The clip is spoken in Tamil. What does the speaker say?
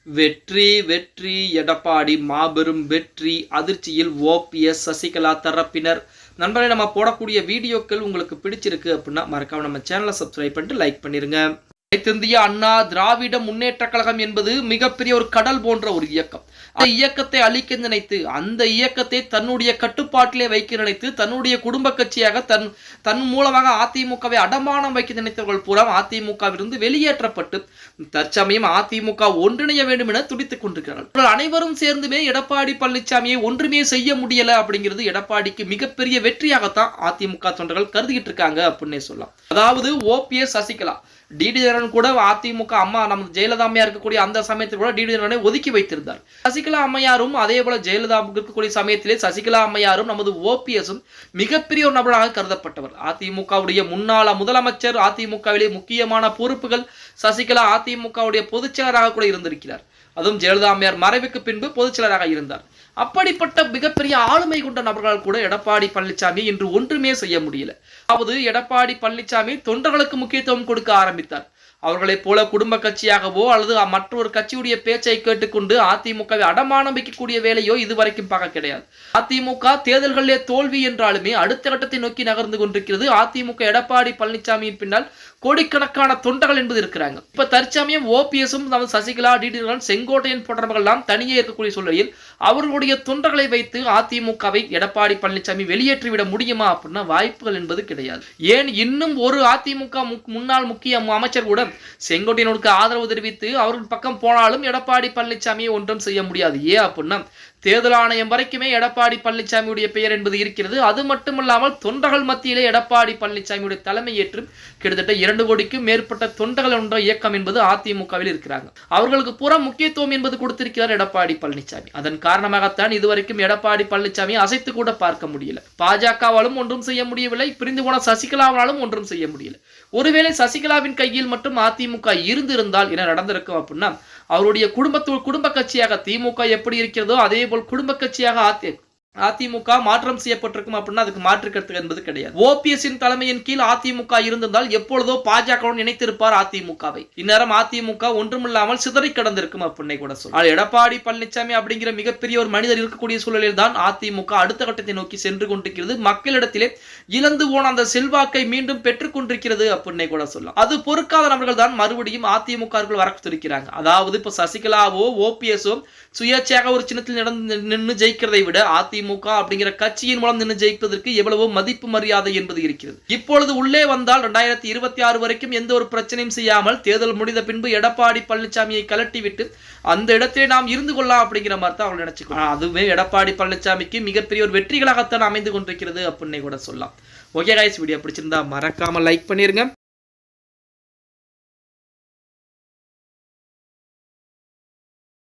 வெற்றி வெற்றி எடப்பாடி மாபெரும் வெற்றி அதிர்ச்சியில் ஓபிஎஸ் சசிகலா தரப்பினர். நண்பர்களே, நம்ம போடக்கூடிய வீடியோக்கள் உங்களுக்கு பிடிச்சிருக்கு அப்படின்னா மறக்காம நம்ம சேனலை சப்ஸ்கிரைப் பண்ணிட்டு லைக் பண்ணிருங்க. இந்திய அண்ணா திராவிட முன்னேற்ற கழகம் என்பது மிகப்பெரிய ஒரு கடல் போன்ற ஒரு இயக்கம். அந்த இயக்கத்தை அழிக்க நினைத்து, அந்த இயக்கத்தை தன்னுடைய கட்டுப்பாட்டிலே வைக்க நினைத்து, தன்னுடைய குடும்ப கட்சியாக தன் மூலமாக அதிமுகவை அடமானம் வைக்க நினைத்தவர்கள் பூரா அதிமுகவிலிருந்து வெளியேற்றப்பட்டு தற்சமயம் அதிமுக ஒன்றிணைய வேண்டும் என துடித்துக் கொண்டிருக்கிறார்கள். அனைவரும் சேர்ந்துமே எடப்பாடி பழனிசாமியை ஒன்றுமே செய்ய முடியல அப்படிங்கிறது எடப்பாடிக்கு மிகப்பெரிய வெற்றியாகத்தான் அதிமுக தொண்டர்கள் கருதிக்கிட்டு இருக்காங்க அப்படின்னே சொல்லலாம். அதாவது ஓபிஎஸ் சசிகலா டிடி தினகரன் கூட அதிமுக அம்மா நம்ம ஜெயலலிதா அம்மையார் இருக்கக்கூடிய அந்த சமயத்தில் கூட டிடி தினகரனை ஒதுக்கி வைத்திருந்தார். சசிகலா அம்மையாரும் அதே போல ஜெயலலிதா இருக்கக்கூடிய சமயத்திலே சசிகலா அம்மையாரும் நமது ஓபிஎஸும் மிகப்பெரிய ஒரு நபராக கருதப்பட்டவர். அதிமுகவுடைய முன்னாள் முதலமைச்சர், அதிமுகவிலே முக்கியமான பொறுப்புகள் சசிகலா அதிமுகவுடைய பொதுச் செயலராக கூட இருந்திருக்கிறார். அதுவும் ஜெயலலிதா அம்மையார் மறைவுக்கு பின்பு பொதுச் செயலராக இருந்தார். அப்படிப்பட்ட மிகப்பெரிய ஆளுமை கொண்ட நபர்கள் கூட எடப்பாடி பழனிசாமி இன்று ஒன்றுமே செய்ய முடியல. அதாவது எடப்பாடி பழனிசாமி தொண்டர்களுக்கு முக்கியத்துவம் கொடுக்க ஆரம்பித்தார். அவர்களைப் போல குடும்ப கட்சியாகவோ அல்லது மற்றொரு கட்சியுடைய பேச்சை கேட்டுக்கொண்டு அதிமுகவை அடமானம் வைக்கக்கூடிய வேலையோ இதுவரைக்கும் பார்க்க கிடையாது. அதிமுக தேர்தல்களிலே தோல்வி என்றாலுமே அடுத்த கட்டத்தை நோக்கி நகர்ந்து கொண்டிருக்கிறது. அதிமுக எடப்பாடி பழனிசாமியின் பின்னால் கோடிக்கணக்கான தொண்டர்கள் என்பது இருக்கிறாங்க. இப்ப தற்சமயம் ஓபிஎஸும் சசிகலா, டிடி தினகரன், செங்கோட்டையன் போன்றவர்கள் எல்லாம் தனியே இருக்கக்கூடிய சூழலில் அவர்களுடைய தொண்டர்களை வைத்து அதிமுகவை எடப்பாடி பழனிசாமி வெளியேற்றிவிட முடியுமா அப்படின்னா வாய்ப்புகள் என்பது கிடையாது. ஏன் இன்னும் ஒரு அதிமுக முன்னாள் முக்கிய அமைச்சர் கூட செங்கோட்டையனுக்கு ஆதரவு தெரிவித்து அவர்கள் பக்கம் போனாலும் எடப்பாடி பழனிசாமியை ஒன்றும் செய்ய முடியாது. ஏன் அப்படின்னா தேர்தல் ஆணையம் வரைக்குமே எடப்பாடி பழனிசாமியுடைய பெயர் என்பது இருக்கிறது. அது மட்டுமல்லாமல் தொண்டர்கள் மத்தியிலே எடப்பாடி பழனிசாமியுடைய தலைமை ஏற்று கிட்டத்தட்ட 2 கோடிக்கும் மேற்பட்ட தொண்டர்கள் என்ற இயக்கம் என்பது அதிமுகவில் இருக்கிறாங்க. அவர்களுக்கு புற முக்கியத்துவம் என்பது கொடுத்திருக்கிறார் எடப்பாடி பழனிசாமி. அதன் காரணமாகத்தான் இதுவரைக்கும் எடப்பாடி பழனிசாமி அசைத்து கூட பார்க்க முடியல. பாஜகவாலும் ஒன்றும் செய்ய முடியவில்லை, பிரிந்து போன சசிகலாவாலும் ஒன்றும் செய்ய முடியல. ஒருவேளை சசிகலாவின் கையில் மட்டும் அதிமுக இருந்திருந்தால் என்ன நடந்திருக்கும் அப்படின்னா, அவருடைய குடும்ப கட்சியாக திமுக எப்படி இருக்கிறதோ அதே போல் குடும்ப கட்சியாக அதிமுக மாற்றம் செய்யப்பட்டிருக்கும் அப்படின்னா அதுக்கு மாற்றுக்கிறது என்பது கிடையாது. ஓபிஎஸ்ஸின் தலைமையின் கீழ் அதிமுக இருந்திருந்தால் எப்பொழுதோ பாஜகவுடன் இணைத்திருப்பார் அதிமுகவை. இந்நேரம் அதிமுக ஒன்றுமில்லாமல் சிதறி கடந்திருக்கும் அப்படின்னு கூட சொல்லலாம். எடப்பாடி பழனிசாமி அப்படிங்கிற மிகப்பெரிய ஒரு மனிதர் இருக்கக்கூடிய சூழலில் தான் அதிமுக அடுத்த கட்டத்தை நோக்கி சென்று கொண்டிருக்கிறது. மக்களிடத்திலே இழந்து போன அந்த செல்வாக்கை மீண்டும் பெற்றுக் கொண்டிருக்கிறது அப்படின்னு கூட சொல்லலாம். அது பொறுக்காத நபர்கள் தான் மறுபடியும் அதிமுக வரக்கிறாங்க. அதாவது இப்ப சசிகலாவோ ஓபிஎஸோ சுயேட்சையாக ஒரு சின்னத்தில் நின்று ஜெயிக்கிறதை விட அதிமுக அப்படிங்கிற கட்சியின் மூலம் நின்று ஜெயிப்பதற்கு எவ்வளவோ மதிப்பு மரியாதை என்பது இருக்கிறது. இப்பொழுது உள்ளே வந்தால் 2026 வரைக்கும் எந்த ஒரு பிரச்சனையும் செய்யாமல் தேர்தல் முடிந்த பின்பு எடப்பாடி பழனிசாமியை கலட்டிவிட்டு அந்த இடத்திலே நாம் இருந்து கொள்ளலாம் அப்படிங்கிற மாதிரி தான் அவங்க நினைச்சுக்கணும். அதுவே எடப்பாடி பழனிசாமிக்கு மிகப்பெரிய ஒரு வெற்றிகளாகத்தான் அமைந்து கொண்டிருக்கிறது அப்படின்னு கூட சொல்லலாம். ஓகே கைஸ், வீடியோ பிடிச்சிருந்தா மறக்காம லைக் பண்ணிருங்க.